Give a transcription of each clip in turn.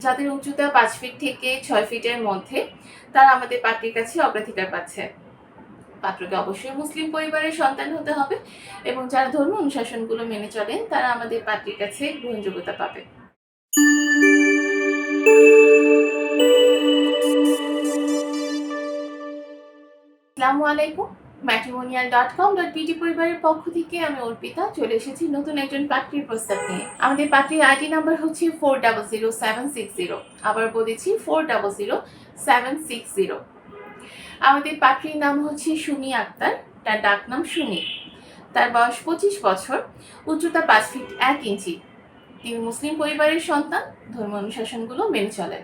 যাদের উচ্চতা 5 ফিট থেকে 6 ফিটের মধ্যে তারা আমাদের পাত্রীর কাছে অগ্রাধিকার পাচ্ছে। পাত্রকে অবশ্যই মুসলিম পরিবারের সন্তান হতে হবে এবং যারা ধর্ম অনুশাসনগুলো মেনে চলেন তারা আমাদের পাত্রীর কাছে গ্রহণযোগ্যতা পাবে। আসসালামু আলাইকুম। matrimonial.com.bt পরিবারের পক্ষ থেকে আমি অর্পিতা চলে এসেছি নতুন একজন পাত্রীর প্রস্তাব নিয়ে। আমাদের পাত্রীর আইডি নাম্বার হচ্ছে 400760। আবার বলেছি 400760। আমাদের পাত্রীর নাম হচ্ছে সুমি আক্তার, তার ডাক নাম সুমি। তার বয়স 25 বছর, উচ্চতা 5 ফিট 1 ইঞ্চি। তিনি মুসলিম পরিবারের সন্তান, ধর্ম অনুশাসনগুলো মেনে চলেন।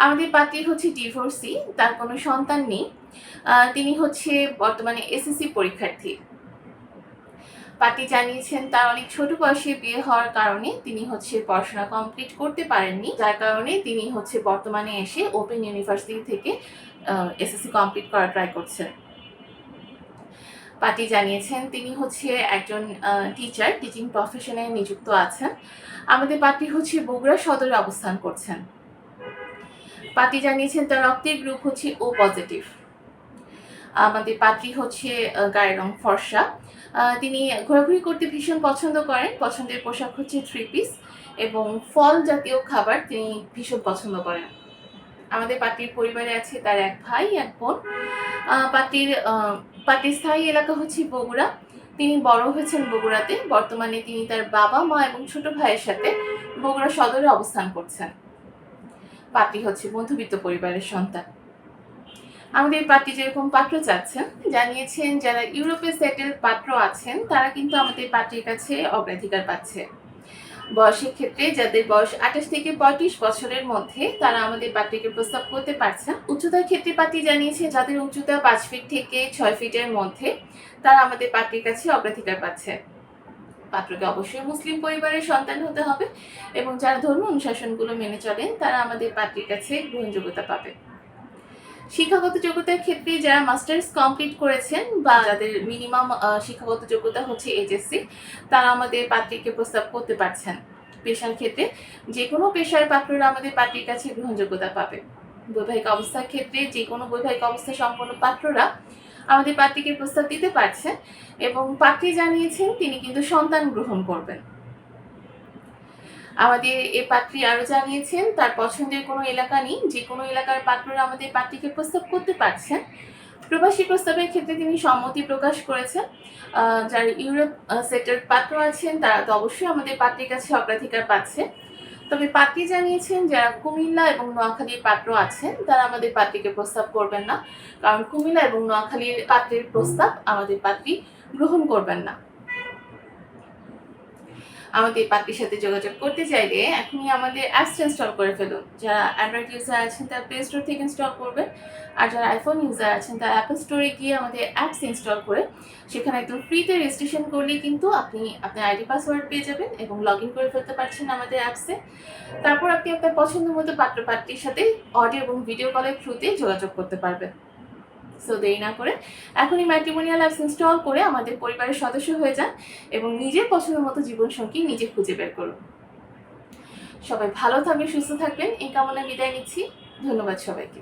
আমাদের পাত্রী হচ্ছে ডিভোর্সি, তার কোনো সন্তান নেই। তিনি হচ্ছে বর্তমানে এসএসসি পরীক্ষার্থী। পাত্রী জানিয়েছেন তার অনেক ছোট বয়সে বিয়ে হওয়ার কারণে তিনি হচ্ছে পড়াশোনা কমপ্লিট করতে পারেননি, যার কারণে তিনি হচ্ছে বর্তমানে এসে ওপেন ইউনিভার্সিটি থেকে এসএসসি কমপ্লিট করার ট্রাই করছেন। পাত্রী জানিয়েছেন তিনি হচ্ছে একজন টিচার, টিচিং প্রফেশনে নিযুক্ত আছেন। আমাদের পাত্রী হচ্ছে বগুড়া সদরে অবস্থান করছেন। পাত্রী জানিয়েছেন তার রক্তের গ্রুপ হচ্ছে ও পজিটিভ। আমাদের পাত্রী হচ্ছে গায়ের রং ফর্সা। তিনি ঘোরাঘুরি করতে ভীষণ পছন্দ করেন। পছন্দের পোশাক হচ্ছে 3 পিস এবং ফল জাতীয় খাবার তিনি ভীষণ পছন্দ করেন। আমাদের পাত্রীর পরিবারে আছে তার এক ভাই, এক বোন। পাত্রীর স্থায়ী এলাকা হচ্ছে বগুড়া। তিনি বড় হয়েছেন বগুড়াতে। বর্তমানে তিনি তার বাবা মা এবং ছোট ভাইয়ের সাথে বগুড়া সদরে অবস্থান করছেন। পাত্রী হচ্ছে মধ্যবিত্ত পরিবারের সন্তান। আমাদের পাত্রী যেরকম পাত্র চাচ্ছেন, জানিয়েছেন যারা ইউরোপে সেটেল পাত্র আছেন তারা কিন্তু আমাদের পাত্রীর কাছে অগ্রাধিকার পাচ্ছে। বয়সের ক্ষেত্রে যাদের বয়স 28 থেকে 35 বছরের মধ্যে তারা আমাদের পাত্রীকে প্রস্তাব করতে পারছেন। উচ্চতার ক্ষেত্রে পাত্রী জানিয়েছে যাদের উচ্চতা 5 ফিট থেকে 6 ফিটের মধ্যে তারা আমাদের পাত্রীর কাছে অগ্রাধিকার পাচ্ছে। পাত্রকে অবশ্যই মুসলিম পরিবারের সন্তান হতে হবে এবং যারা ধর্ম অনুশাসনগুলো মেনে চলেন তারা আমাদের পাত্রীর কাছে গ্রহণযোগ্যতা পাবে। শিক্ষাগত যোগ্যতার ক্ষেত্রে যারা মাস্টার্স কমপ্লিট করেছেন বা যাদের মিনিমাম শিক্ষাগত যোগ্যতা হচ্ছে এইচএসসি, তারা আমাদের পাত্রীকে প্রস্তাব করতে পারছেন। পেশার ক্ষেত্রে যে কোনো পেশার পাত্ররা আমাদের পাত্রীর কাছে গ্রহণযোগ্যতা পাবে। বৈবাহিক অবস্থার ক্ষেত্রে যে কোনো বৈবাহিক অবস্থা সম্পন্ন পাত্ররা আমাদের পাত্রীকে প্রস্তাব দিতে পারছেন এবং পাত্রী জানিয়েছেন তিনি কিন্তু সন্তান গ্রহণ করবেন। আমাদের এই পাত্রী আরও জানিয়েছেন তার পছন্দের কোনো এলাকা নেই, যে কোনো এলাকার পাত্ররা আমাদের পাত্রীকে প্রস্তাব করতে পারছেন। প্রবাসী প্রস্তাবের ক্ষেত্রে তিনি সম্মতি প্রকাশ করেছেন। যারা ইউরোপ সেটেল পাত্র আছেন তারা তো অবশ্যই আমাদের পাত্রীর কাছে অগ্রাধিকার পাচ্ছে। তবে পাত্রী জানিয়েছেন যারা কুমিল্লা এবং নোয়াখালীর পাত্র আছেন তারা আমাদের পাত্রীকে প্রস্তাব করবেন না, কারণ কুমিল্লা এবং নোয়াখালীর পাত্রের প্রস্তাব আমাদের পাত্রী গ্রহণ করবেন না। আমাদের পাত্রীর সাথে যোগাযোগ করতে চাইলে এখনই আমাদের অ্যাপস ইনস্টল করে ফেলুন। যারা অ্যান্ড্রয়েড ইউজার আছেন তারা প্লে স্টোর থেকে ইনস্টল করবেন, আর যারা আইফোন ইউজার আছেন তারা অ্যাপল স্টোরে গিয়ে আমাদের অ্যাপস ইনস্টল করে সেখানে একদম ফ্রিতে রেজিস্ট্রেশন করলেই কিন্তু আপনি আপনার আইডি পাসওয়ার্ড পেয়ে যাবেন এবং লগ ইন করে ফেলতে পারছেন আমাদের অ্যাপসে। তারপর আপনি আপনার পছন্দ মতো পাত্র পাত্রীর সাথে অডিও এবং ভিডিও কলের থ্রুতে যোগাযোগ করতে পারবেন। সো দেরি না করে এখনই ম্যাট্রিমোনিয়াল অ্যাপস ইনস্টল করে আমাদের পরিবারের সদস্য হয়ে যান এবং নিজের পছন্দ মতো জীবনসঙ্গী নিজে খুঁজে বের করুন। সবাই ভালো থাকবেন, সুস্থ থাকবেন এই কামনায় বিদায় নিচ্ছি। ধন্যবাদ সবাইকে।